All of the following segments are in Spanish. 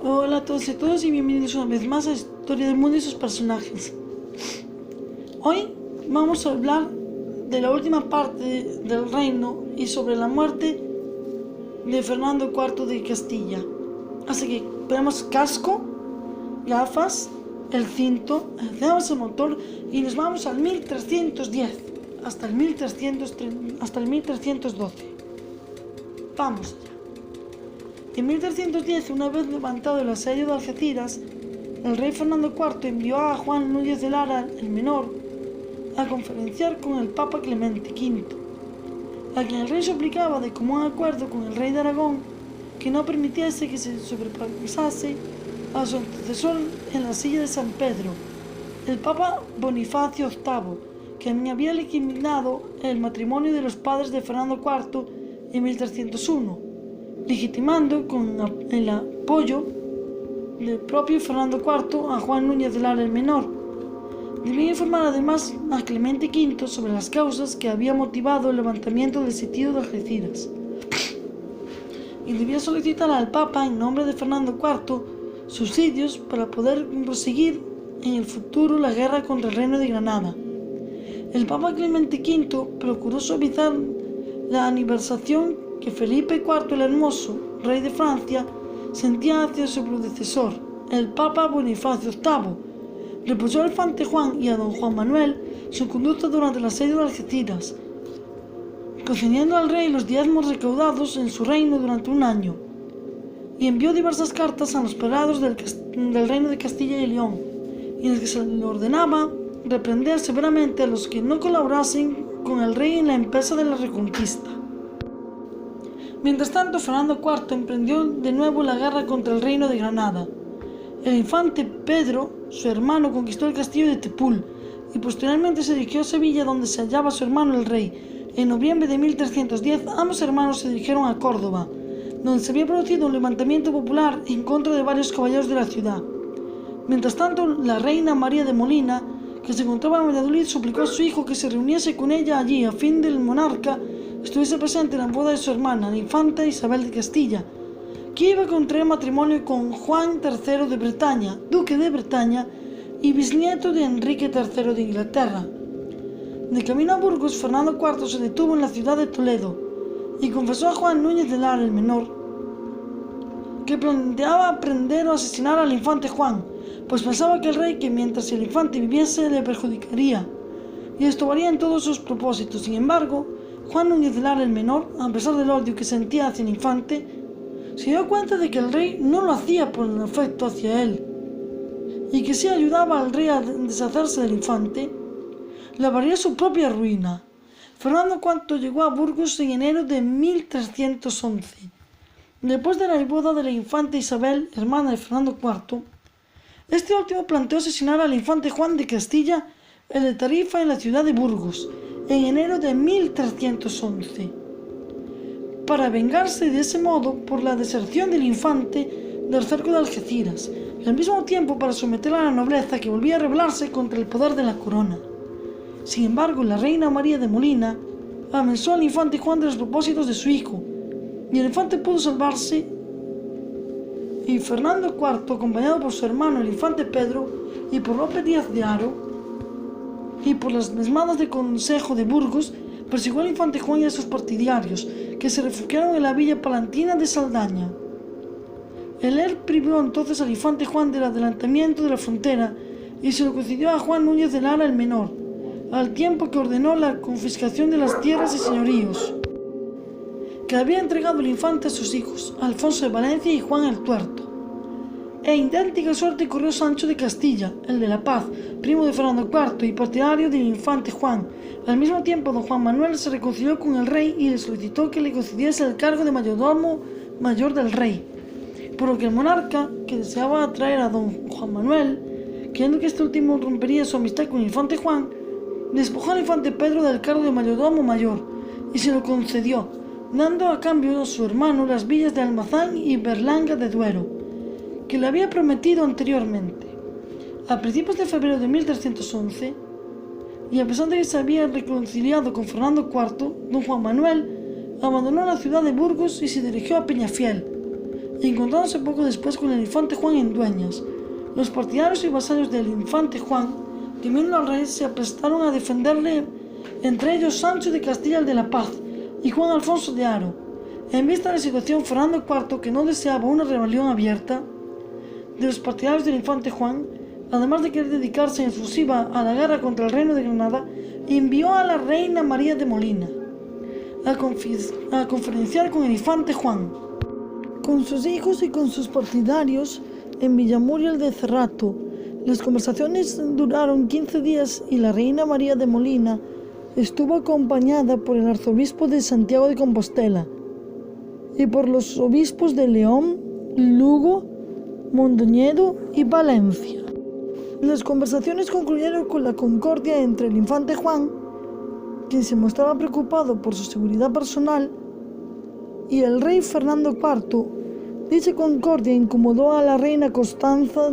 Hola a todos y todas y bienvenidos una vez más a Historia del Mundo y sus personajes. Hoy vamos a hablar de la última parte del reino y sobre la muerte de Fernando IV de Castilla. Así que ponemos casco, gafas, el cinto, encendemos el motor y nos vamos al 1310 hasta el 1312. Vamos allá. En 1310, una vez levantado el asedio de Algeciras, el rey Fernando IV envió a Juan Núñez de Lara, el menor, a conferenciar con el Papa Clemente V, a quien el rey suplicaba de común acuerdo con el rey de Aragón que no permitiese que se sobrepasase a su antecesor en la silla de San Pedro, el Papa Bonifacio VIII, que había legitimado el matrimonio de los padres de Fernando IV en 1301, legitimando con el apoyo del propio Fernando IV a Juan Núñez de Lara el menor. Debía informar además a Clemente V sobre las causas que había motivado el levantamiento del sitio de Algeciras, y debía solicitar al Papa, en nombre de Fernando IV, subsidios para poder proseguir en el futuro la guerra contra el reino de Granada. El Papa Clemente V procuró suavizar la aniversación que Felipe IV el Hermoso, rey de Francia, sentía hacia su predecesor, el Papa Bonifacio VIII. Reprochó al infante Juan y a don Juan Manuel su conducta durante el asedio de Algeciras, concediendo al rey los diezmos recaudados en su reino durante un año, y envió diversas cartas a los prelados del reino de Castilla y León, en las que se le ordenaba reprender severamente a los que no colaborasen con el rey en la empresa de la reconquista. Mientras tanto, Fernando IV emprendió de nuevo la guerra contra el reino de Granada. El infante Pedro, su hermano, conquistó el castillo de Tepul y posteriormente se dirigió a Sevilla, donde se hallaba su hermano el rey. En noviembre de 1310, ambos hermanos se dirigieron a Córdoba, donde se había producido un levantamiento popular en contra de varios caballeros de la ciudad. Mientras tanto, la reina María de Molina, que se encontraba en Valladolid, suplicó a su hijo que se reuniese con ella allí a fin del monarca estuviese presente en la boda de su hermana, la infanta Isabel de Castilla, que iba a contraer matrimonio con Juan III de Bretaña, duque de Bretaña y bisnieto de Enrique III de Inglaterra. De camino a Burgos, Fernando IV se detuvo en la ciudad de Toledo y confesó a Juan Núñez de Lara el menor que planteaba prender o asesinar al infante Juan, pues pensaba que el rey, que mientras el infante viviese, le perjudicaría y estorbaría en todos sus propósitos. Sin embargo, Juan Núñez de Lara el menor, a pesar del odio que sentía hacia el infante, se dio cuenta de que el rey no lo hacía por el afecto hacia él, y que si ayudaba al rey a deshacerse del infante, lavaría su propia ruina. Fernando IV llegó a Burgos en enero de 1311. Después de la boda de la infanta Isabel, hermana de Fernando IV, este último planteó asesinar al infante Juan de Castilla el de Tarifa en la ciudad de Burgos, en enero de 1311, para vengarse de ese modo por la deserción del infante del cerco de Algeciras, y al mismo tiempo para someter a la nobleza que volvía a rebelarse contra el poder de la corona. Sin embargo, la reina María de Molina amenazó al infante Juan de los propósitos de su hijo, y el infante pudo salvarse, y Fernando IV, acompañado por su hermano el infante Pedro y por Lope Díaz de Haro, y por las mesmadas de Consejo de Burgos, persiguió al infante Juan y a sus partidarios, que se refugiaron en la villa palantina de Saldaña. El rey privó entonces al infante Juan del adelantamiento de la frontera y se lo concedió a Juan Núñez de Lara el menor, al tiempo que ordenó la confiscación de las tierras y señoríos que había entregado el infante a sus hijos, Alfonso de Valencia y Juan el Tuerto. E idéntica suerte corrió Sancho de Castilla, el de la Paz, primo de Fernando IV y partidario del infante Juan. Al mismo tiempo, don Juan Manuel se reconcilió con el rey y le solicitó que le concediese el cargo de mayordomo mayor del rey, por lo que el monarca, que deseaba atraer a don Juan Manuel, creyendo que este último rompería su amistad con el infante Juan, despojó al infante Pedro del cargo de mayordomo mayor y se lo concedió, dando a cambio a su hermano las villas de Almazán y Berlanga de Duero, que le había prometido anteriormente. A principios de febrero de 1311, y a pesar de que se había reconciliado con Fernando IV, don Juan Manuel abandonó la ciudad de Burgos y se dirigió a Peñafiel, y encontrándose poco después con el infante Juan en Dueñas. Los partidarios y vasallos del infante Juan, temiendo al rey, se aprestaron a defenderle, entre ellos Sancho de Castilla el de la Paz y Juan Alfonso de Haro. En vista de la situación, Fernando IV, que no deseaba una rebelión abierta de los partidarios del infante Juan, además de querer dedicarse en exclusiva a la guerra contra el reino de Granada, envió a la reina María de Molina a conferenciar con el infante Juan, con sus hijos y con sus partidarios en Villamuriel de Cerrato. Las conversaciones duraron 15 días y la reina María de Molina estuvo acompañada por el arzobispo de Santiago de Compostela y por los obispos de León, Lugo, Mondoñedo y Valencia. Las conversaciones concluyeron con la concordia entre el infante Juan, quien se mostraba preocupado por su seguridad personal, y el rey Fernando IV. Dicha concordia incomodó a la reina Constanza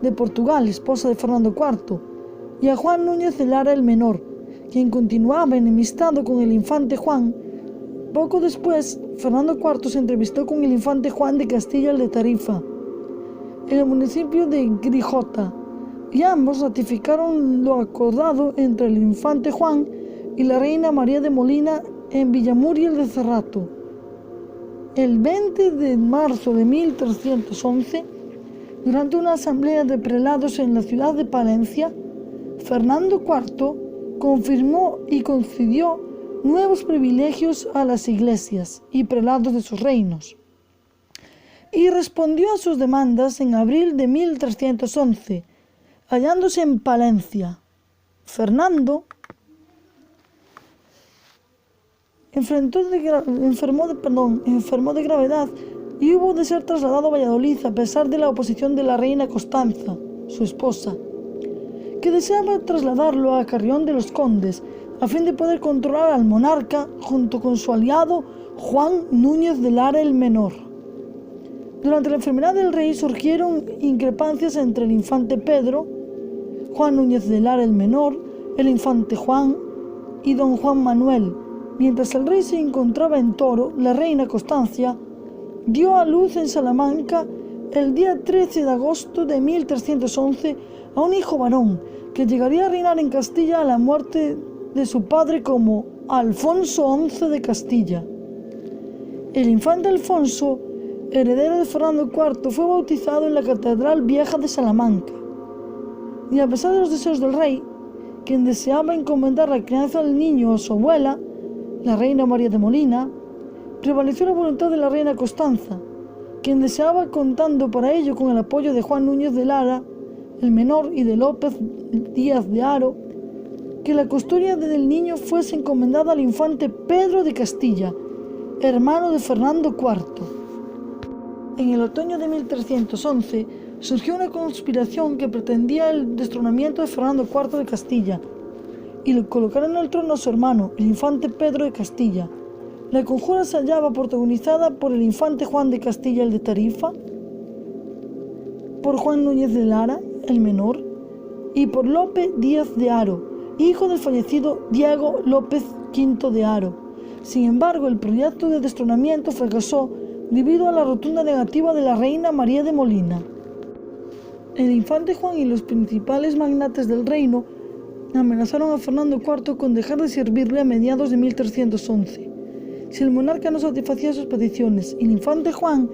de Portugal, esposa de Fernando IV, y a Juan Núñez de Lara el Menor, quien continuaba enemistado con el infante Juan. Poco después, Fernando IV se entrevistó con el infante Juan de Castilla el de Tarifa, en el municipio de Grijota, y ambos ratificaron lo acordado entre el infante Juan y la reina María de Molina en Villamuriel de Cerrato. El 20 de marzo de 1311, durante una asamblea de prelados en la ciudad de Palencia, Fernando IV confirmó y concedió nuevos privilegios a las iglesias y prelados de sus reinos, y respondió a sus demandas en abril de 1311, hallándose en Palencia. Fernando enfermó de gravedad y hubo de ser trasladado a Valladolid a pesar de la oposición de la reina Constanza, su esposa, que deseaba trasladarlo a Carrión de los Condes a fin de poder controlar al monarca junto con su aliado Juan Núñez de Lara el Menor. Durante la enfermedad del rey surgieron increpancias entre el infante Pedro, Juan Núñez de Lara el Menor, el infante Juan y don Juan Manuel. Mientras el rey se encontraba en Toro, la reina Constancia dio a luz en Salamanca el día 13 de agosto de 1311 a un hijo varón que llegaría a reinar en Castilla a la muerte de su padre como Alfonso XI de Castilla. El infante Alfonso, heredero de Fernando IV, fue bautizado en la Catedral Vieja de Salamanca. Y a pesar de los deseos del rey, quien deseaba encomendar la crianza del niño a su abuela, la reina María de Molina, prevaleció la voluntad de la reina Constanza, quien deseaba, contando para ello con el apoyo de Juan Núñez de Lara el Menor y de López Díaz de Haro, que la custodia del niño fuese encomendada al infante Pedro de Castilla, hermano de Fernando IV. En el otoño de 1311 surgió una conspiración que pretendía el destronamiento de Fernando IV de Castilla y le colocaron en el trono a su hermano, el infante Pedro de Castilla. La conjura se hallaba protagonizada por el infante Juan de Castilla el de Tarifa, por Juan Núñez de Lara, el Menor, y por Lope Díaz de Haro, hijo del fallecido Diego López V de Haro. Sin embargo, el proyecto de destronamiento fracasó debido a la rotunda negativa de la reina María de Molina. El infante Juan y los principales magnates del reino amenazaron a Fernando IV con dejar de servirle a mediados de 1311. Si el monarca no satisfacía sus peticiones, el infante Juan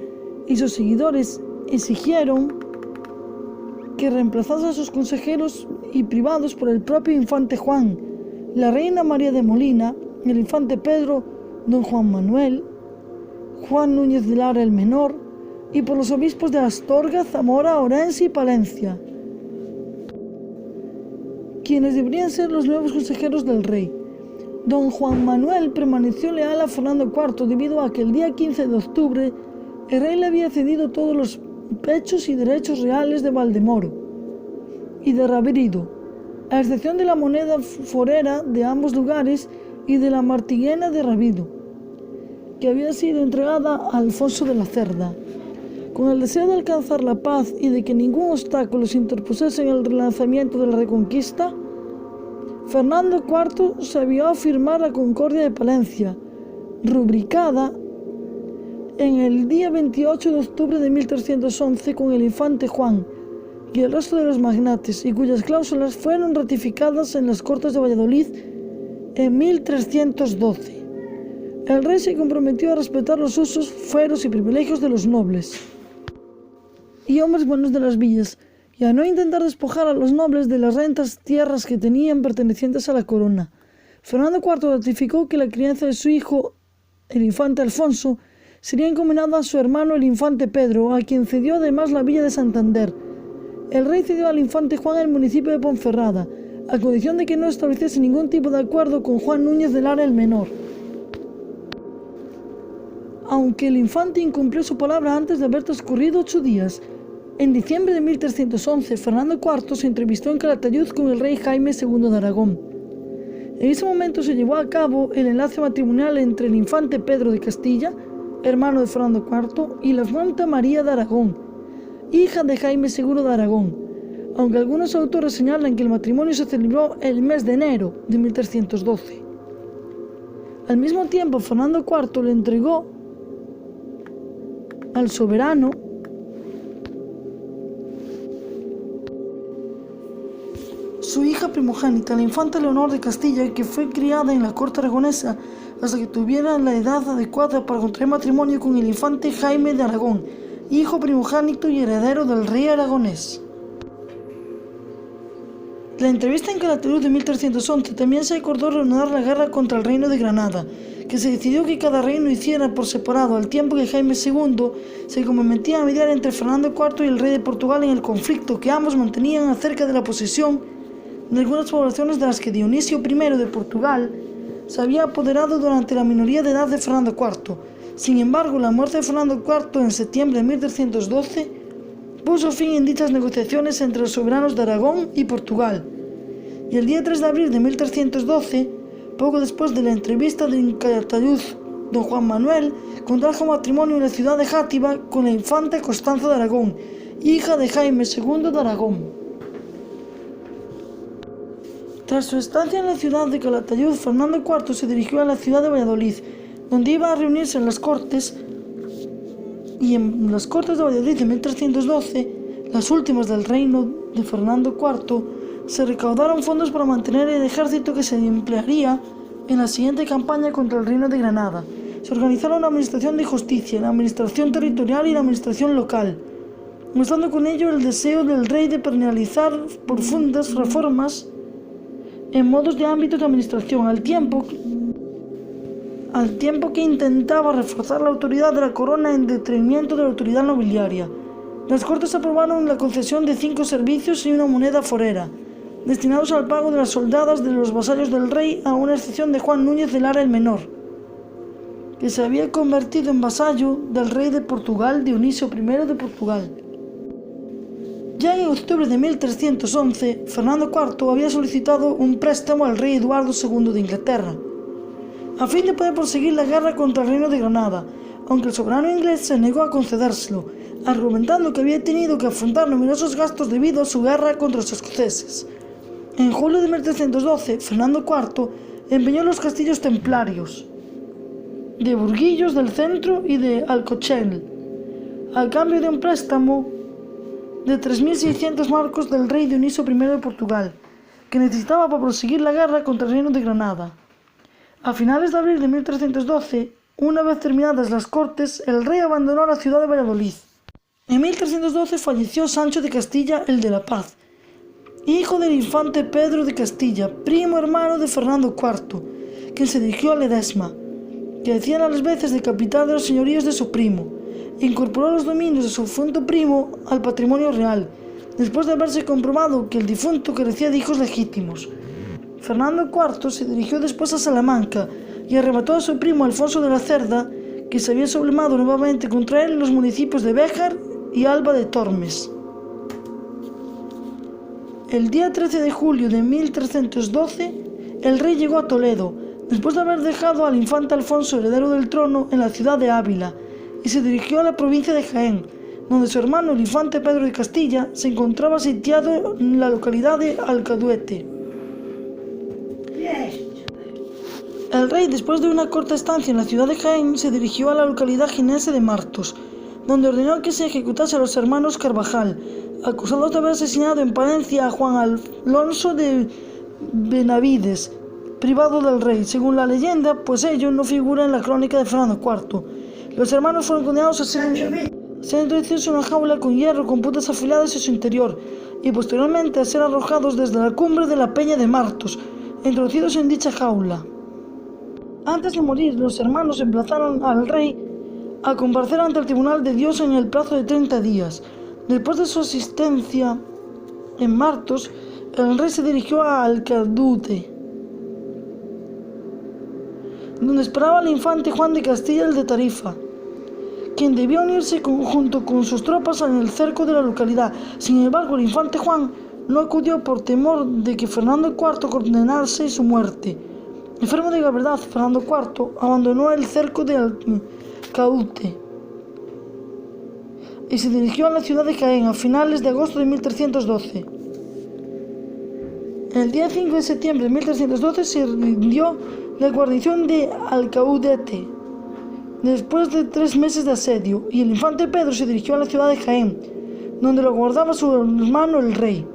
y sus seguidores exigieron que reemplazase a sus consejeros y privados por el propio infante Juan, la reina María de Molina, el infante Pedro, don Juan Manuel, Juan Núñez de Lara el Menor, y por los obispos de Astorga, Zamora, Orense y Palencia, quienes deberían ser los nuevos consejeros del rey. Don Juan Manuel permaneció leal a Fernando IV debido a que el día 15 de octubre el rey le había cedido todos los pechos y derechos reales de Valdemoro y de Raberido, a excepción de la moneda forera de ambos lugares y de la martiguena de Rabido, que había sido entregada a Alfonso de la Cerda. Con el deseo de alcanzar la paz y de que ningún obstáculo se interpusiese en el relanzamiento de la reconquista, Fernando IV se vio a firmar la Concordia de Palencia, rubricada en el día 28 de octubre de 1311 con el infante Juan y el resto de los magnates, y cuyas cláusulas fueron ratificadas en las Cortes de Valladolid en 1312. El rey se comprometió a respetar los usos, fueros y privilegios de los nobles y hombres buenos de las villas, y a no intentar despojar a los nobles de las rentas tierras que tenían pertenecientes a la corona. Fernando IV ratificó que la crianza de su hijo, el infante Alfonso, sería encomendada a su hermano el infante Pedro, a quien cedió además la villa de Santander. El rey cedió al infante Juan el municipio de Ponferrada, a condición de que no estableciese ningún tipo de acuerdo con Juan Núñez de Lara el Menor. Aunque el infante incumplió su palabra antes de haber transcurrido 8 días, en diciembre de 1311, Fernando IV se entrevistó en Calatayud con el rey Jaime II de Aragón. En ese momento se llevó a cabo el enlace matrimonial entre el infante Pedro de Castilla, hermano de Fernando IV, y la infanta María de Aragón, hija de Jaime II de Aragón, aunque algunos autores señalan que el matrimonio se celebró el mes de enero de 1312. Al mismo tiempo, Fernando IV le entregó al soberano su hija primogénita, la infanta Leonor de Castilla, que fue criada en la corte aragonesa hasta que tuviera la edad adecuada para contraer matrimonio con el infante Jaime de Aragón, hijo primogénito y heredero del rey aragonés. La entrevista en Calatayud de 1311 también se acordó reanudar la guerra contra el reino de Granada, que se decidió que cada reino hiciera por separado, al tiempo que Jaime II se comprometía a mediar entre Fernando IV y el rey de Portugal en el conflicto que ambos mantenían acerca de la posesión de algunas poblaciones de las que Dionisio I de Portugal se había apoderado durante la minoría de edad de Fernando IV. Sin embargo, la muerte de Fernando IV en septiembre de 1312 puso fin en dichas negociaciones entre los soberanos de Aragón y Portugal, y el día 3 de abril de 1312, poco después de la entrevista de Calatayud, don Juan Manuel contrajo matrimonio en la ciudad de Játiva con la infanta Constanza de Aragón, hija de Jaime II de Aragón. Tras su estancia en la ciudad de Calatayud, Fernando IV se dirigió a la ciudad de Valladolid, donde iba a reunirse en las Cortes, y en las Cortes de Valladolid de 1312, las últimas del reino de Fernando IV, se recaudaron fondos para mantener el ejército que se emplearía en la siguiente campaña contra el reino de Granada. Se organizaron la administración de justicia, la administración territorial y la administración local, mostrando con ello el deseo del rey de realizar profundas reformas en modos de ámbitos de administración, al tiempo que intentaba reforzar la autoridad de la corona en detrimento de la autoridad nobiliaria. Las Cortes aprobaron la concesión de 5 servicios y una moneda forera, destinados al pago de las soldadas de los vasallos del rey, a una excepción de Juan Núñez de Lara el Menor, que se había convertido en vasallo del rey de Portugal, Dionisio I de Portugal. Ya en octubre de 1311, Fernando IV había solicitado un préstamo al rey Eduardo II de Inglaterra, a fin de poder proseguir la guerra contra el reino de Granada, aunque el soberano inglés se negó a concedérselo, argumentando que había tenido que afrontar numerosos gastos debido a su guerra contra los escoceses. En julio de 1312, Fernando IV empeñó los castillos templarios de Burguillos del Centro y de Alcochel, a cambio de un préstamo de 3.600 marcos del rey Dionisio I de Portugal, que necesitaba para proseguir la guerra contra el reino de Granada. A finales de abril de 1312, una vez terminadas las Cortes, el rey abandonó la ciudad de Valladolid. En 1312 falleció Sancho de Castilla el de la Paz, hijo del infante Pedro de Castilla, primo hermano de Fernando IV, quien se dirigió a Ledesma, que hacían a las veces de capital de los señoríos de su primo. Incorporó los dominios de su difunto primo al patrimonio real, después de haberse comprobado que el difunto carecía de hijos legítimos. Fernando IV se dirigió después a Salamanca y arrebató a su primo Alfonso de la Cerda, que se había sublemado nuevamente contra él en los municipios de Béjar y Alba de Tormes. El día 13 de julio de 1312, el rey llegó a Toledo, después de haber dejado al infante Alfonso heredero del trono en la ciudad de Ávila, y se dirigió a la provincia de Jaén, donde su hermano el infante Pedro de Castilla se encontraba sitiado en la localidad de Alcaduete. El rey, después de una corta estancia en la ciudad de Jaén, se dirigió a la localidad jienense de Martos, donde ordenó que se ejecutase a los hermanos Carvajal, acusados de haber asesinado en Palencia a Juan Alonso de Benavides, privado del rey. Según la leyenda, pues ello no figura en la crónica de Fernando IV. Los hermanos fueron condenados a ser introducidos en una jaula con hierro con puntas afiladas en su interior y posteriormente a ser arrojados desde la cumbre de la peña de Martos, introducidos en dicha jaula. Antes de morir, los hermanos emplazaron al rey a comparecer ante el tribunal de Dios en el plazo de 30 días. Después de su asistencia en Martos, el rey se dirigió a Alcaudete, donde esperaba el infante Juan de Castilla el de Tarifa, quien debía unirse junto con sus tropas en el cerco de la localidad. Sin embargo, el infante Juan no acudió por temor de que Fernando IV condenase su muerte. Enfermo de gravedad, Fernando IV abandonó el cerco de Alcaudete y se dirigió a la ciudad de Jaén a finales de agosto de 1312. El día 5 de septiembre de 1312 se rindió la guarnición de Alcaudete después de 3 meses de asedio, y el infante Pedro se dirigió a la ciudad de Jaén, donde lo guardaba su hermano el rey.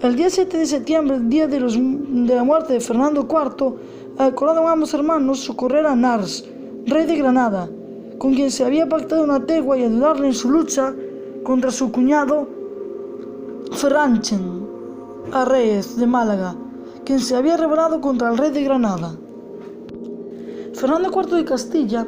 El día 7 de septiembre, el día de la muerte de Fernando IV, acordaron ambos hermanos socorrer a Nars, rey de Granada, con quien se había pactado una tregua, y ayudarle en su lucha contra su cuñado Ferranchen Arraiz de Málaga, quien se había rebelado contra el rey de Granada. Fernando IV de Castilla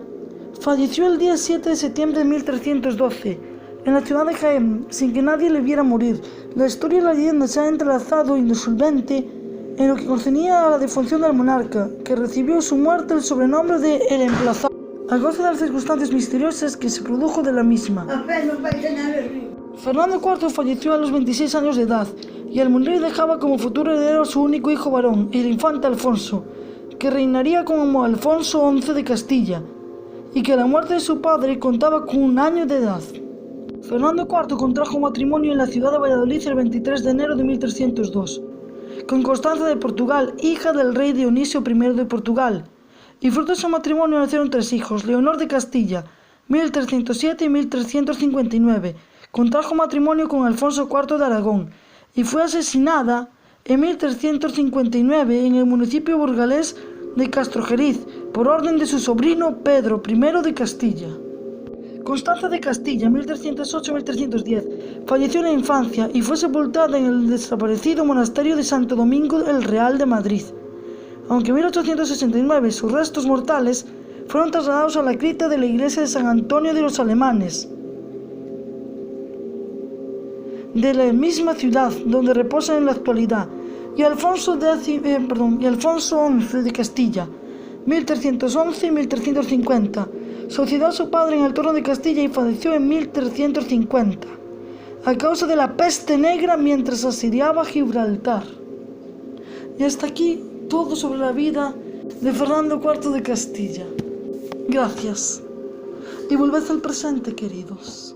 falleció el día 7 de septiembre de 1312 en la ciudad de Jaén, sin que nadie le viera morir. La historia y la leyenda se han entrelazado indisoluiblemente en lo que concernía a la defunción del monarca, que recibió su muerte el sobrenombre de El Emplazado, a causa de las circunstancias misteriosas que se produjo de la misma. Fernando IV falleció a los 26 años de edad, y al morir dejaba como futuro heredero a su único hijo varón, el infante Alfonso, que reinaría como Alfonso XI de Castilla, y que a la muerte de su padre contaba con 1 año de edad. Fernando IV contrajo matrimonio en la ciudad de Valladolid el 23 de enero de 1302, con Constanza de Portugal, hija del rey Dionisio I de Portugal, y fruto de su matrimonio nacieron 3 hijos: Leonor de Castilla, 1307 y 1359, contrajo matrimonio con Alfonso IV de Aragón, y fue asesinada en 1359 en el municipio burgalés de Castrojeriz, por orden de su sobrino Pedro I de Castilla. Constanza de Castilla, 1308-1310, falleció en la infancia y fue sepultada en el desaparecido monasterio de Santo Domingo el Real de Madrid, aunque en 1869 sus restos mortales fueron trasladados a la cripta de la iglesia de San Antonio de los Alemanes, de la misma ciudad donde reposan en la actualidad, y Alfonso XI de Castilla, 1311 y 1350, sucedió a su padre en el trono de Castilla y falleció en 1350, a causa de la peste negra mientras asediaba Gibraltar. Y hasta aquí todo sobre la vida de Fernando IV de Castilla. Gracias. Y volved al presente, queridos.